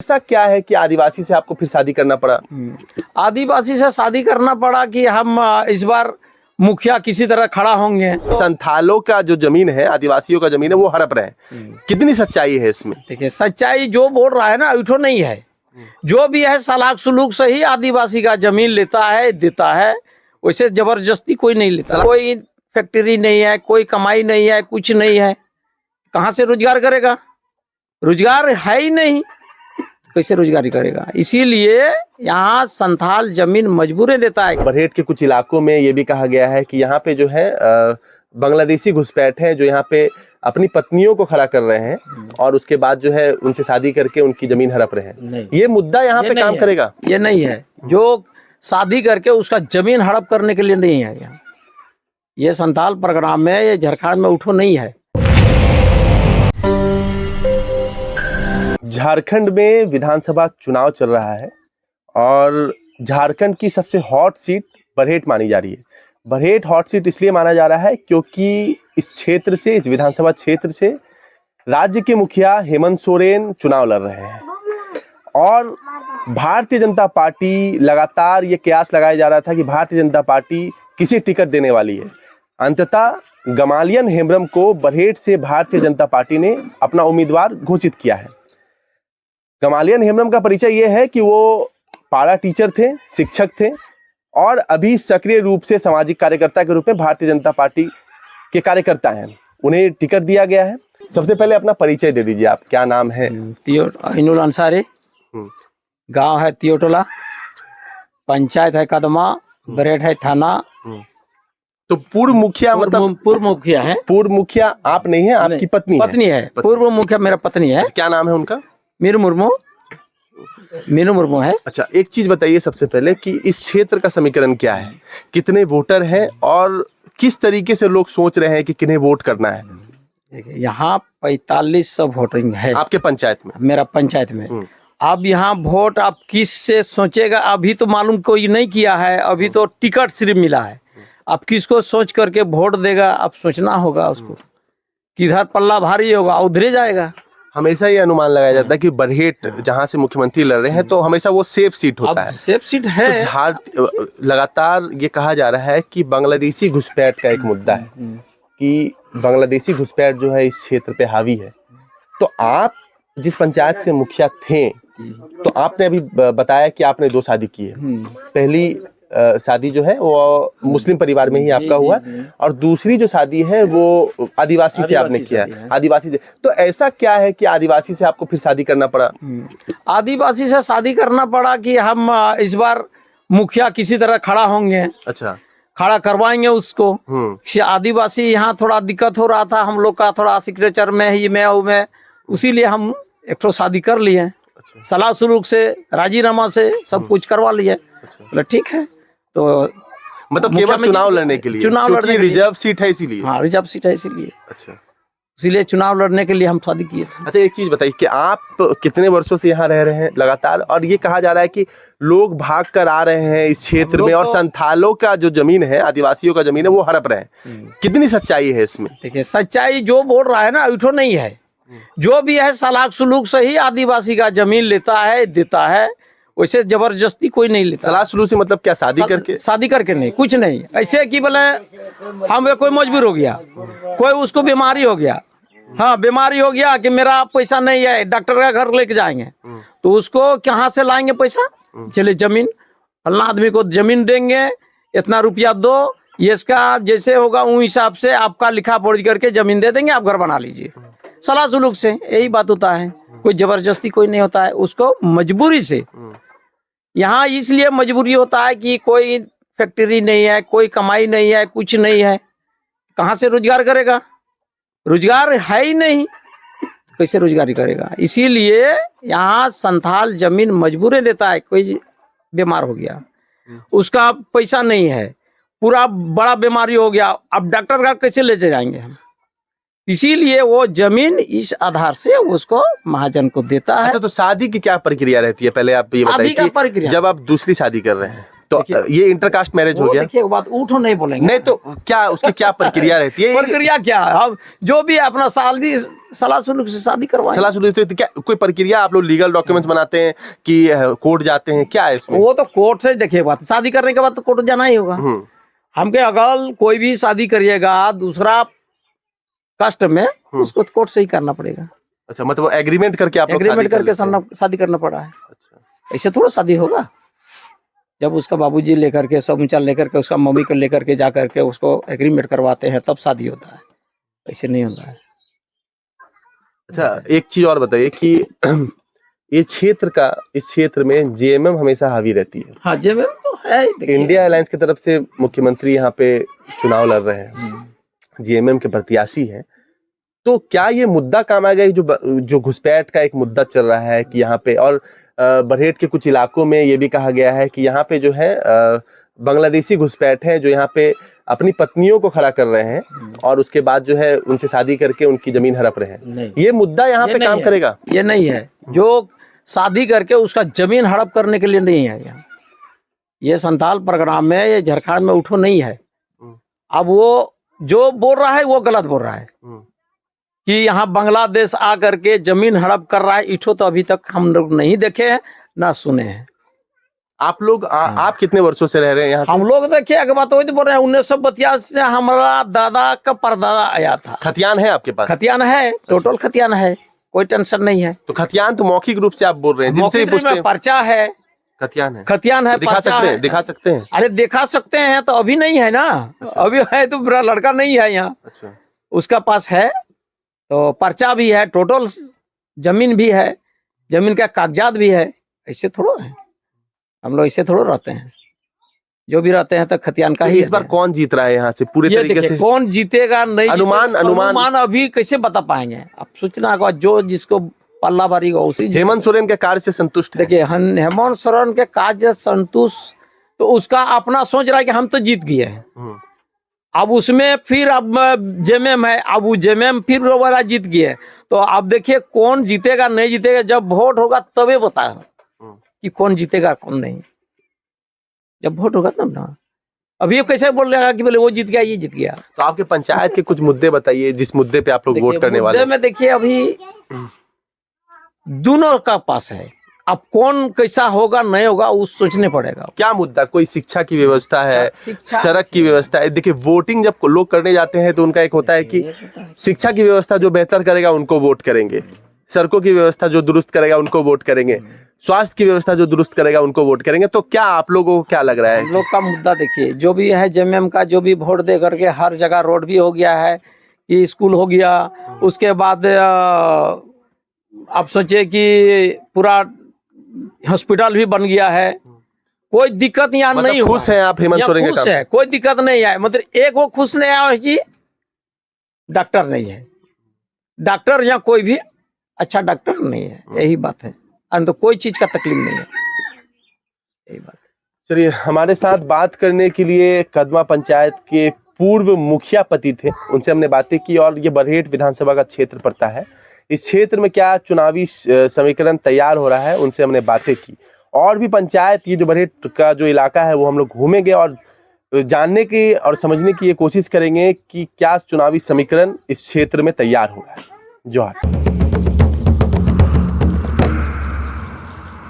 ऐसा क्या है कि आदिवासी से आपको फिर शादी करना पड़ा? आदिवासी से शादी करना पड़ा कि हम इस बार मुखिया किसी तरह खड़ा होंगे। संथालों का जो जमीन है, आदिवासियों का जमीन है, वो हड़प रहे हैं। कितनी सच्चाई है इसमें? देखिए, सच्चाई जो बोल रहा है ना, उठो नहीं है। जो भी है सलाख सुलूक से ही आदिवासी का जमीन लेता है, देता है। वैसे जबरदस्ती कोई नहीं लेता। कोई फैक्ट्री नहीं है, कोई कमाई नहीं है, कुछ नहीं है। कहाँ से रोजगार करेगा? रोजगार है ही नहीं, कैसे रोजगारी करेगा? इसीलिए यहाँ संथाल जमीन मजबूरी देता है। बरहेट के कुछ इलाकों में ये भी कहा गया है कि यहाँ पे जो है बांग्लादेशी घुसपैठ है, जो यहाँ पे अपनी पत्नियों को खड़ा कर रहे हैं और उसके बाद जो है उनसे शादी करके उनकी जमीन हड़प रहे हैं। ये मुद्दा यहाँ पे काम करेगा? ये नहीं है। जो शादी करके उसका जमीन हड़प करने के लिए नहीं है यहाँ। ये संथाल परगना में, ये झारखंड में उठो नहीं है। झारखंड में विधानसभा चुनाव चल रहा है और झारखंड की सबसे हॉट सीट बरहेट मानी जा रही है। बरहेट हॉट सीट इसलिए माना जा रहा है क्योंकि इस क्षेत्र से, इस विधानसभा क्षेत्र से राज्य के मुखिया हेमंत सोरेन चुनाव लड़ रहे हैं और भारतीय जनता पार्टी, लगातार ये कयास लगाया जा रहा था कि भारतीय जनता पार्टी किसी टिकट देने वाली है। अंततः गमालियन हेम्ब्रम को बरहेट से भारतीय जनता पार्टी ने अपना उम्मीदवार घोषित किया है। गमालियन हेम्ब्रम का परिचय ये है कि वो पारा टीचर थे, शिक्षक थे और अभी सक्रिय रूप से सामाजिक कार्यकर्ता के रूप में भारतीय जनता पार्टी के कार्यकर्ता हैं। उन्हें टिकट दिया गया है। सबसे पहले अपना परिचय दे दीजिए, आप क्या नाम है? अहीनुल अंसारी, गांव है तियोटोला, पंचायत है कदमा, बरहेट है थाना। तो पूर्व मुखिया मतलब पूर्व मुखिया है? पूर्व मुखिया आप नहीं है, आपकी पत्नी है। पूर्व मुखिया मेरा पत्नी है। क्या नाम है उनका? मीनू मुर्मू है। अच्छा, एक चीज बताइए सबसे पहले कि इस क्षेत्र का समीकरण क्या है, कितने वोटर हैं और किस तरीके से लोग सोच रहे हैं कि किन्हें वोट करना है? देखिए, यहाँ 4500 वोटिंग है आपके पंचायत में, मेरा पंचायत में। अब यहाँ वोट आप किस से सोचेगा? अभी तो मालूम कोई नहीं किया है, अभी तो टिकट सिर्फ मिला है। अब किसको सोच करके वोट देगा, अब सोचना होगा उसको, किधर पल्ला भारी होगा उधरे जाएगा। हमेशा ये अनुमान लगाया जाता है कि बरहेट जहां से मुख्यमंत्री लड़ रहे हैं तो हमेशा वो सेफ सीट होता है। सेफ सीट है। तो लगातार ये कहा जा रहा है कि बांग्लादेशी घुसपैठ का एक मुद्दा है कि बांग्लादेशी घुसपैठ जो है इस क्षेत्र पे हावी है। तो आप जिस पंचायत से मुखिया थे, तो आपने अभी बताया कि आपने 2 शादी की है। पहली शादी जो है वो मुस्लिम परिवार में ही आपका हुआ और दूसरी जो शादी है वो आदिवासी से आपने किया है। आदिवासी से, तो ऐसा क्या है कि आदिवासी से आपको फिर शादी करना पड़ा? आदिवासी से शादी करना पड़ा कि हम इस बार मुखिया किसी तरह खड़ा होंगे। अच्छा, खड़ा करवाएंगे उसको। आदिवासी यहाँ थोड़ा दिक्कत हो रहा था हम लोग का, थोड़ा सिग्नेचर में ही में, उसीलिए हम एक तो शादी कर लिए। सलाह सुलूक से, राजीनामा से सब कुछ करवा लिए। बोले ठीक है। तो मतलब केवल चुनाव लड़ने के लिए? चुनाव लड़ने के लिए रिजर्व सीट है इसीलिए? हाँ, रिजर्व सीट है इसीलिए। अच्छा, इसीलिए चुनाव लड़ने के लिए हम शादी किए। अच्छा, एक चीज बताइए कि आप कितने वर्षों से यहाँ रह रहे हैं लगातार, और ये कहा जा रहा है कि लोग भाग कर आ रहे हैं इस क्षेत्र में और संथालों का जो जमीन है, आदिवासियों का जमीन है, वो हड़प रहे हैं। कितनी सच्चाई है इसमें? देखिए, सच्चाई जो बोल रहा है ना, उठो नहीं है। जो भी है सलाख सुलूक से ही आदिवासी का जमीन लेता है, देता है। वैसे जबरदस्ती कोई नहीं लेता। सलाह सुलूक से मतलब क्या? शादी करके? शादी करके नहीं, कुछ नहीं। ऐसे कि बोले हम कोई मजबूर हो गया, कोई उसको बीमारी हो गया, हाँ बीमारी हो गया कि मेरा पैसा नहीं है, डॉक्टर का घर लेके जाएंगे, तो उसको कहाँ से लाएंगे पैसा? चले जमीन, फलना आदमी को जमीन देंगे, इतना रुपया दो, ये इसका जैसे होगा उस हिसाब से आपका लिखा पढ़ करके जमीन दे देंगे, आप घर बना लीजिए। सलाह सुलूक से यही बात होता है। कोई जबरदस्ती कोई नहीं होता है, उसको मजबूरी से। यहाँ इसलिए मजबूरी होता है कि कोई फैक्ट्री नहीं है, कोई कमाई नहीं है, कुछ नहीं है। कहाँ से रोजगार करेगा? रोजगार है ही नहीं, कैसे रोजगारी करेगा? इसीलिए यहाँ संथाल जमीन मजबूरी देता है। कोई बीमार हो गया, उसका पैसा नहीं है, पूरा बड़ा बीमारी हो गया, अब डॉक्टर का कैसे ले जाएंगे हम? इसीलिए वो जमीन इस आधार से उसको महाजन को देता है। अच्छा, तो शादी की क्या प्रक्रिया रहती है? पहले आप ये बताइए कि जब आप दूसरी शादी कर रहे हैं तो ये इंटरकास्ट मैरिज हो वो गया। देखिए बात उठो नहीं बोलेंगे। नहीं तो क्या उसकी क्या प्रक्रिया रहती है? प्रक्रिया क्या है? अब जो भी अपना सलाह सुलूक से शादी करवाएं। सलाह सुलह तो क्या कोई प्रक्रिया, आप लोग लीगल डॉक्यूमेंट्स बनाते हैं कि कोर्ट जाते हैं, क्या है इसमें? वो तो कोर्ट से देखिए बात, शादी करने के बाद तो कोर्ट जाना ही होगा। हमके अगर कोई भी शादी करिएगा दूसरा कास्ट में, उसको तो कोर्ट से ही करना पड़ेगा। अच्छा, मतलब एग्रीमेंट करके आप लोग एग्रीमेंट करके शादी करना पड़ा है। अच्छा, ऐसे थोड़ा शादी होगा। जब उसका बाबूजी लेकर के सब ऊंचा लेकर के उसका मम्मी को लेकर के जा करके उसको एग्रीमेंट करवाते हैं तब शादी होता है, ऐसे नहीं होता है। अच्छा, एक चीज और बताइए कि ये इस क्षेत्र में जेएमएम हमेशा हावी रहती है। हाँ जेएमएम तो है। इंडिया अलायंस की तरफ से मुख्यमंत्री यहाँ पे चुनाव लड़ रहे हैं, जेएमएम के प्रत्याशी हैं, तो क्या ये मुद्दा काम आ गया? जो घुसपैठ का एक मुद्दा चल रहा है कि यहाँ पे, और बरहेट के कुछ इलाकों में ये भी कहा गया है कि यहाँ पे जो है बांग्लादेशी घुसपैठ हैं जो यहाँ पे अपनी पत्नियों को खड़ा कर रहे हैं और उसके बाद जो है उनसे शादी करके उनकी जमीन हड़प रहे हैं। ये मुद्दा यहाँ पे काम करेगा? ये नहीं है, जो शादी करके उसका जमीन हड़प करने के लिए नहीं है यहाँ। ये संथाल प्रोग्राम में, ये झारखंड में उठो नहीं है। अब वो जो बोल रहा है वो गलत बोल रहा है कि यहाँ बांग्लादेश आ करके जमीन हड़प कर रहा है। इठो तो अभी तक हम लोग नहीं देखे हैं ना सुने हैं। आप लोग आप कितने वर्षों से रह रहे हैं यहाँ? हम लोग देखिए अगर बात वही तो बोल रहे हैं, 1982 से हमारा दादा का परदादा आया था। खतियान है आपके पास? खतियान है, टोटल खतियान है, कोई टेंशन नहीं है। तो खतियान तो मौखिक रूप से आप बोल रहे हैं, जिनसे भी पूछते हैं पर्चा है। खतियान है, खतियान है, दिखा सकते हैं? दिखा सकते हैं? अरे दिखा सकते हैं तो अभी नहीं है ना। अच्छा। अभी है तो मेरा लड़का नहीं है यहाँ। अच्छा, उसका पास है तो पर्चा भी है, टोटल जमीन भी है, जमीन का कागजात भी है। ऐसे थोड़ा है, हम लोग ऐसे थोड़ा रहते हैं। जो भी रहते हैं तो खतियान का ही। इस बार कौन जीत रहा है यहाँ से पूरे तरीके से? कौन जीतेगा नहीं अनुमान अभी कैसे बता पाएंगे? अब सूचना का जो जिसको पल्ला बारी हो उसी। हेमंत सोरेन के कार्य से संतुष्ट है? देखिए हेमंत सोरेन के कार्य से संतुष्ट तो उसका अपना सोच रहा है कि हम तो जीत गए हैं। अब उसमें फिर अब जेएमएम है, अब वो जेएमएम फिर दोबारा जीत गए। तो अब देखिए कौन जीतेगा नहीं जीतेगा, जब वोट होगा तभी बताए कि कौन जीतेगा कौन नहीं। जब वोट होगा तब ना। अभी कैसे बोल रहा है कि बोले वो जीत गया ये जीत गया। तो आपके पंचायत के कुछ मुद्दे बताइए जिस मुद्दे पे आप लोग वोट करने वाले हैं। में देखिए अभी दोनों का पास है। अब कौन कैसा होगा नहीं होगा वो सोचने पड़ेगा। क्या मुद्दा? कोई शिक्षा की व्यवस्था है, सड़क की व्यवस्था है। देखिए वोटिंग जब लोग करने जाते हैं तो उनका एक होता है कि शिक्षा की व्यवस्था जो बेहतर करेगा उनको वोट करेंगे, सड़कों की व्यवस्था जो दुरुस्त करेगा उनको वोट करेंगे, स्वास्थ्य की व्यवस्था जो दुरुस्त करेगा उनको वोट करेंगे। तो क्या आप लोगों को क्या लग रहा है? लोग का मुद्दा देखिए जो भी है जेएमएम का, जो भी वोट दे करके हर जगह रोड भी हो गया है, ये स्कूल हो गया, उसके बाद आप सोचिए कि पूरा हॉस्पिटल भी बन गया है। कोई दिक्कत यहाँ मतलब नहीं खुश हैं आप हेमंत सोरेन के काम से? कोई दिक्कत नहीं है। मतलब एक वो खुश नहीं आया कि डॉक्टर नहीं है। डॉक्टर यहाँ कोई भी अच्छा डॉक्टर नहीं है, यही बात है। तो कोई चीज का तकलीफ नहीं है, यही बात। चलिए, हमारे साथ बात करने के लिए कदमा पंचायत के पूर्व मुखिया पति थे, उनसे हमने बातें की। और ये बरहेट विधानसभा का क्षेत्र पड़ता है, इस क्षेत्र में क्या चुनावी समीकरण तैयार हो रहा है उनसे हमने बातें की। और भी पंचायत, ये जो बरहेट का जो इलाका है वो हम लोग घूमेंगे और जानने की और समझने की ये कोशिश करेंगे कि क्या चुनावी समीकरण इस क्षेत्र में तैयार हो रहा है। जोहार।